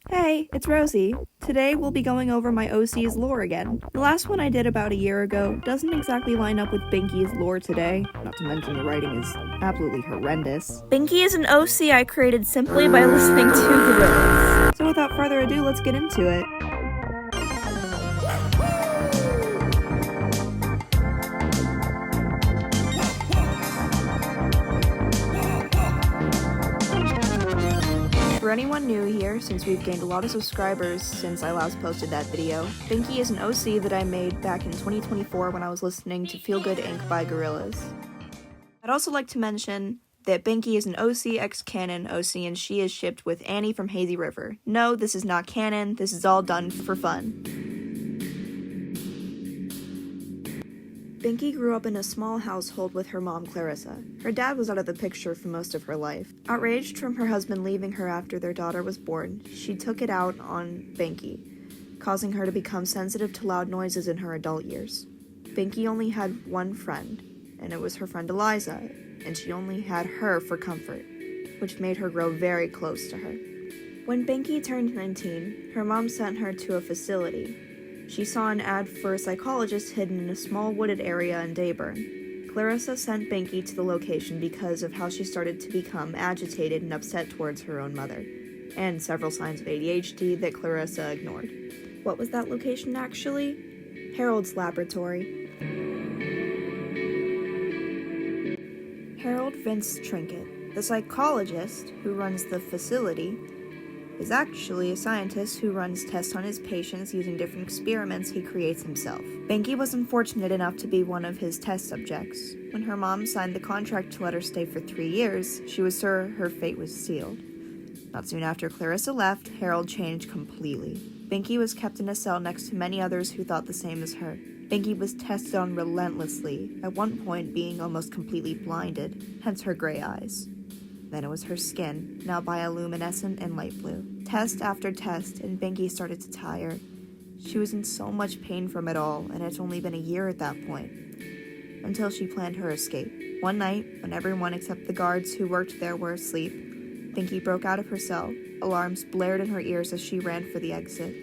Hey, it's Rosie. Today we'll be going over my OC's lore again. The last one I did about a year ago doesn't exactly line up with Binky's lore today, not to mention the writing is absolutely horrendous. Binky is an OC I created simply by listening to gorillas. So without further ado, let's get into it. For anyone new here, since we've gained a lot of subscribers since I last posted that video, Binky is an OC that I made back in 2024 when I was listening to Feel Good Inc. by Gorillaz. I'd also like to mention that Binky is an OC ex-canon OC and she is shipped with Annie from Hazy River. No, this is not canon, this is all done for fun. Binky grew up in a small household with her mom, Clarissa. Her dad was out of the picture for most of her life. Outraged from her husband leaving her after their daughter was born, she took it out on Binky, causing her to become sensitive to loud noises in her adult years. Binky only had one friend, and it was her friend Eliza, and she only had her for comfort, which made her grow very close to her. When Binky turned 19, her mom sent her to a facility. She saw an ad for a psychologist hidden in a small wooded area in Dayburn. Clarissa sent Binky to the location because of how she started to become agitated and upset towards her own mother, and several signs of ADHD that Clarissa ignored. What was that location actually? Harold's laboratory. Harold Vince Trinket, the psychologist who runs the facility, is actually a scientist who runs tests on his patients using different experiments he creates himself. Binky was unfortunate enough to be one of his test subjects. When her mom signed the contract to let her stay for 3 years, she was sure her fate was sealed. Not soon after Clarissa left, Harold changed completely. Binky was kept in a cell next to many others who thought the same as her. Binky was tested on relentlessly, at one point being almost completely blinded, hence her gray eyes. Then it was her skin, now bioluminescent and light blue. Test after test, and Binky started to tire. She was in so much pain from it all, and it's only been a year at that point. Until she planned her escape. One night, when everyone except the guards who worked there were asleep, Binky broke out of her cell. Alarms blared in her ears as she ran for the exit,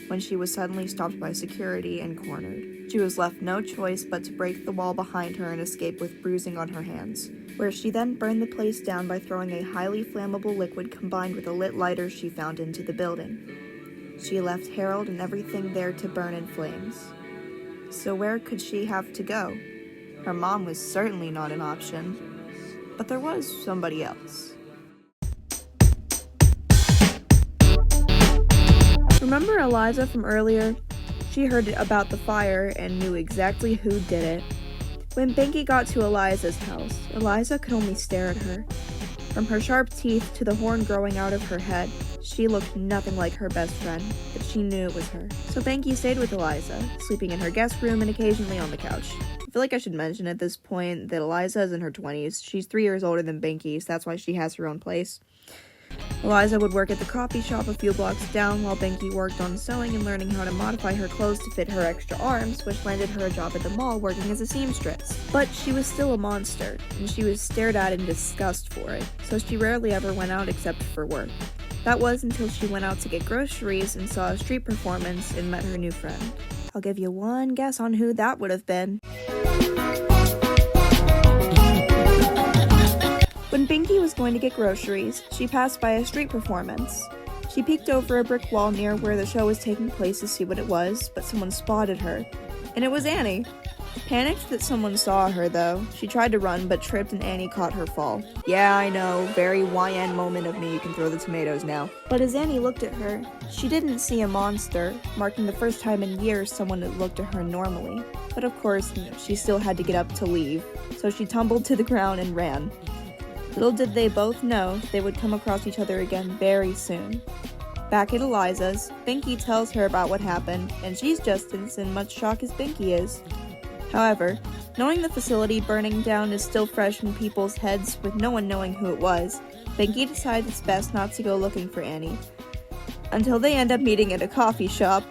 when she was suddenly stopped by security and cornered. She was left no choice but to break the wall behind her and escape with bruising on her hands, where she then burned the place down by throwing a highly flammable liquid combined with a lit lighter she found into the building. She left Harold and everything there to burn in flames. So where could she have to go? Her mom was certainly not an option, but there was somebody else. Remember Eliza from earlier? She heard about the fire and knew exactly who did it. When Binky got to Eliza's house, Eliza could only stare at her. From her sharp teeth to the horn growing out of her head, she looked nothing like her best friend, but she knew it was her. So Binky stayed with Eliza, sleeping in her guest room and occasionally on the couch. I feel like I should mention at this point that Eliza is in her 20s. She's 3 years older than Binky, so that's why she has her own place. Eliza would work at the coffee shop a few blocks down while Binky worked on sewing and learning how to modify her clothes to fit her extra arms, which landed her a job at the mall working as a seamstress. But she was still a monster, and she was stared at in disgust for it, so she rarely ever went out except for work. That was until she went out to get groceries and saw a street performance and met her new friend. I'll give you one guess on who that would have been. When Binky was going to get groceries, she passed by a street performance. She peeked over a brick wall near where the show was taking place to see what it was, but someone spotted her, and it was Annie. Panicked that someone saw her, though, she tried to run but tripped and Annie caught her fall. Yeah, I know, very YN moment of me, you can throw the tomatoes now. But as Annie looked at her, she didn't see a monster, marking the first time in years someone had looked at her normally. But of course, she still had to get up to leave, so she tumbled to the ground and ran. Little did they both know they would come across each other again very soon. Back at Eliza's, Binky tells her about what happened, and she's just as in much shock as Binky is. However, knowing the facility burning down is still fresh in people's heads with no one knowing who it was, Binky decides it's best not to go looking for Annie. Until they end up meeting at a coffee shop,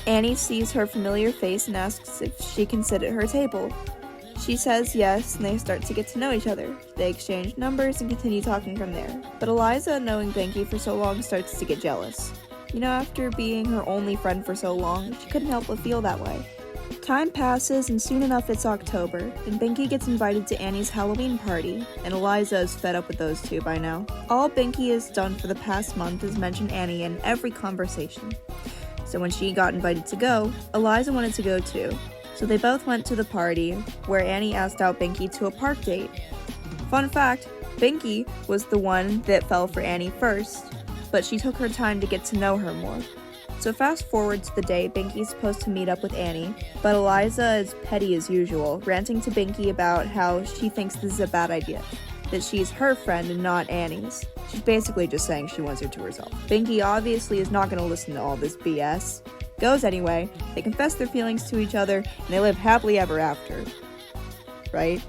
Annie sees her familiar face and asks if she can sit at her table. She says yes, and they start to get to know each other. They exchange numbers and continue talking from there. But Eliza, knowing Binky for so long, starts to get jealous. After being her only friend for so long, she couldn't help but feel that way. Time passes, and soon enough it's October, and Binky gets invited to Annie's Halloween party, and Eliza is fed up with those two by now. All Binky has done for the past month is mention Annie in every conversation. So when she got invited to go, Eliza wanted to go too. So they both went to the party, where Annie asked out Binky to a park date. Fun fact, Binky was the one that fell for Annie first, but she took her time to get to know her more. So fast forward to the day Binky's supposed to meet up with Annie, but Eliza is petty as usual, ranting to Binky about how she thinks this is a bad idea, that she's her friend and not Annie's. She's basically just saying she wants her to herself. Binky obviously is not going to listen to all this BS. Goes anyway, they confess their feelings to each other, and they live happily ever after. Right?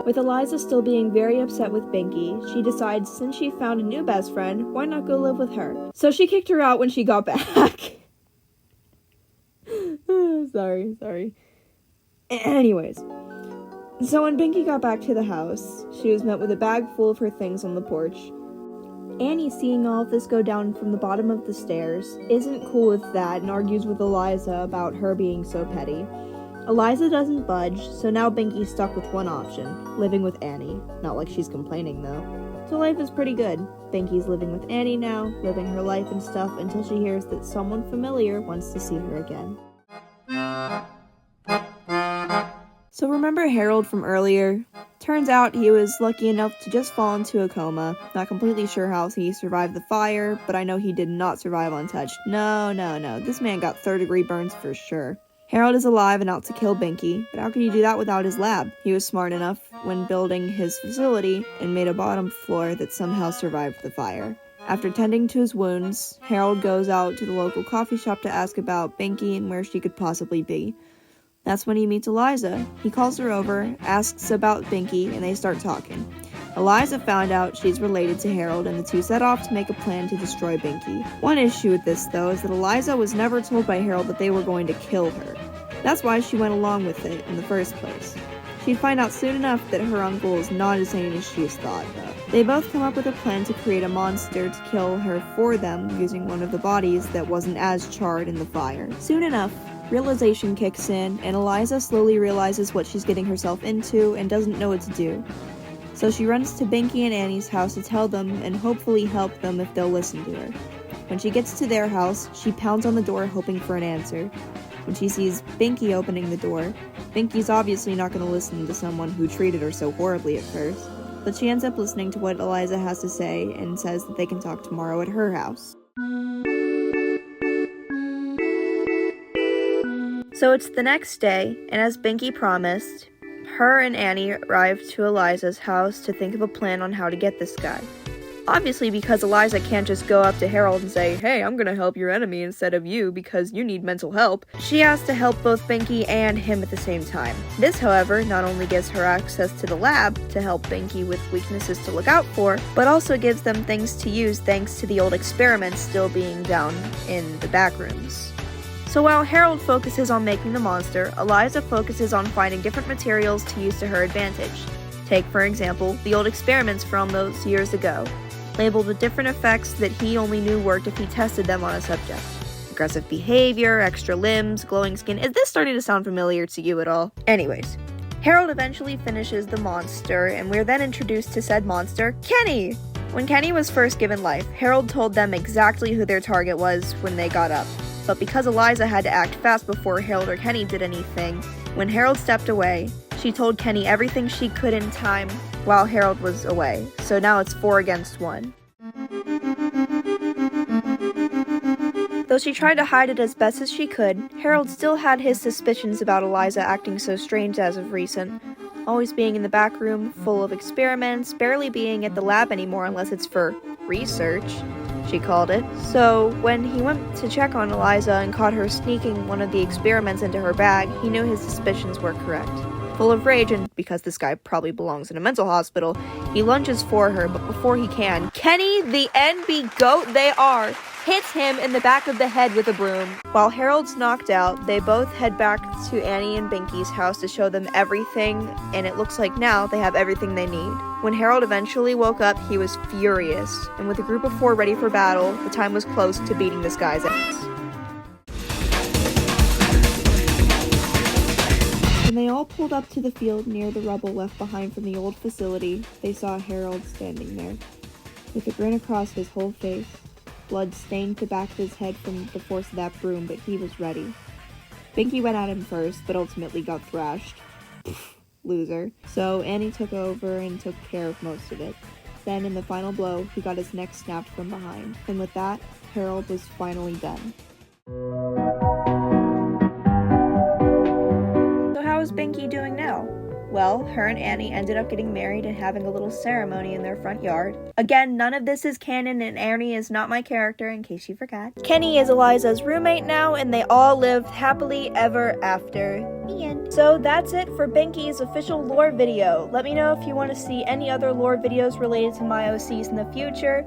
With Eliza still being very upset with Binky, she decides since she found a new best friend, why not go live with her? So she kicked her out when she got back. Sorry. Anyways, so when Binky got back to the house, she was met with a bag full of her things on the porch. Annie, seeing all of this go down from the bottom of the stairs, isn't cool with that and argues with Eliza about her being so petty. Eliza doesn't budge, so now Binky's stuck with one option, living with Annie. Not like she's complaining, though. So life is pretty good. Binky's living with Annie now, living her life and stuff until she hears that someone familiar wants to see her again. So remember Harold from earlier? Turns out he was lucky enough to just fall into a coma. Not completely sure how he survived the fire, but I know he did not survive untouched. No. This man got third-degree burns for sure. Harold is alive and out to kill Binky, but how could he do that without his lab? He was smart enough when building his facility and made a bottom floor that somehow survived the fire. After tending to his wounds, Harold goes out to the local coffee shop to ask about Binky and where she could possibly be. That's when he meets Eliza. He calls her over, asks about Binky, and they start talking. Eliza found out she's related to Harold, and the two set off to make a plan to destroy Binky. One issue with this, though, is that Eliza was never told by Harold that they were going to kill her. That's why she went along with it in the first place. She'd find out soon enough that her uncle is not as sane as she has thought, though. They both come up with a plan to create a monster to kill her for them using one of the bodies that wasn't as charred in the fire. Soon enough, realization kicks in, and Eliza slowly realizes what she's getting herself into and doesn't know what to do. So she runs to Binky and Annie's house to tell them and hopefully help them if they'll listen to her. When she gets to their house, she pounds on the door hoping for an answer. When she sees Binky opening the door, Binky's obviously not going to listen to someone who treated her so horribly at first, but she ends up listening to what Eliza has to say and says that they can talk tomorrow at her house. So it's the next day, and as Binky promised, her and Annie arrive to Eliza's house to think of a plan on how to get this guy. Obviously, because Eliza can't just go up to Harold and say, "Hey, I'm gonna help your enemy instead of you because you need mental help," she has to help both Binky and him at the same time. This, however, not only gives her access to the lab to help Binky with weaknesses to look out for, but also gives them things to use thanks to the old experiments still being down in the back rooms. So while Harold focuses on making the monster, Eliza focuses on finding different materials to use to her advantage. Take, for example, the old experiments from those years ago, labeled with different effects that he only knew worked if he tested them on a subject. Aggressive behavior, extra limbs, glowing skin. Is this starting to sound familiar to you at all? Anyways, Harold eventually finishes the monster, and we're then introduced to said monster, Kenny! When Kenny was first given life, Harold told them exactly who their target was when they got up. But because Eliza had to act fast before Harold or Kenny did anything, when Harold stepped away, she told Kenny everything she could in time while Harold was away. So now it's 4 against 1. Though she tried to hide it as best as she could, Harold still had his suspicions about Eliza acting so strange as of recent. Always being in the back room, full of experiments, barely being at the lab anymore unless it's for research, she called it. So when he went to check on Eliza and caught her sneaking one of the experiments into her bag, he knew his suspicions were correct. Full of rage, and because this guy probably belongs in a mental hospital, he lunges for her, but before he can, Kenny the NB GOAT they are! hits him in the back of the head with a broom. While Harold's knocked out, they both head back to Annie and Binky's house to show them everything, and it looks like now they have everything they need. When Harold eventually woke up, he was furious, and with a group of 4 ready for battle, the time was close to beating this guy's ass. When they all pulled up to the field near the rubble left behind from the old facility, they saw Harold standing there, with a grin across his whole face. Blood stained the back of his head from the force of that broom, but he was ready. Binky went at him first, but ultimately got thrashed. Loser. So Annie took over and took care of most of it. Then, in the final blow, he got his neck snapped from behind. And with that, Harold was finally done. So how is Binky doing now? Well, her and Annie ended up getting married and having a little ceremony in their front yard. Again, none of this is canon, and Annie is not my character, in case you forgot. Kenny is Eliza's roommate now, and they all lived happily ever after. The end. So that's it for Binky's official lore video. Let me know if you want to see any other lore videos related to my OCs in the future.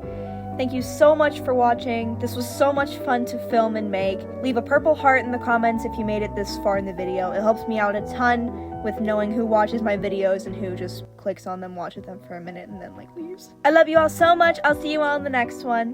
Thank you so much for watching. This was so much fun to film and make. Leave a purple heart in the comments if you made it this far in the video. It helps me out a ton with knowing who watches my videos and who just clicks on them, watches them for a minute, and then leaves. I love you all so much. I'll see you all in the next one.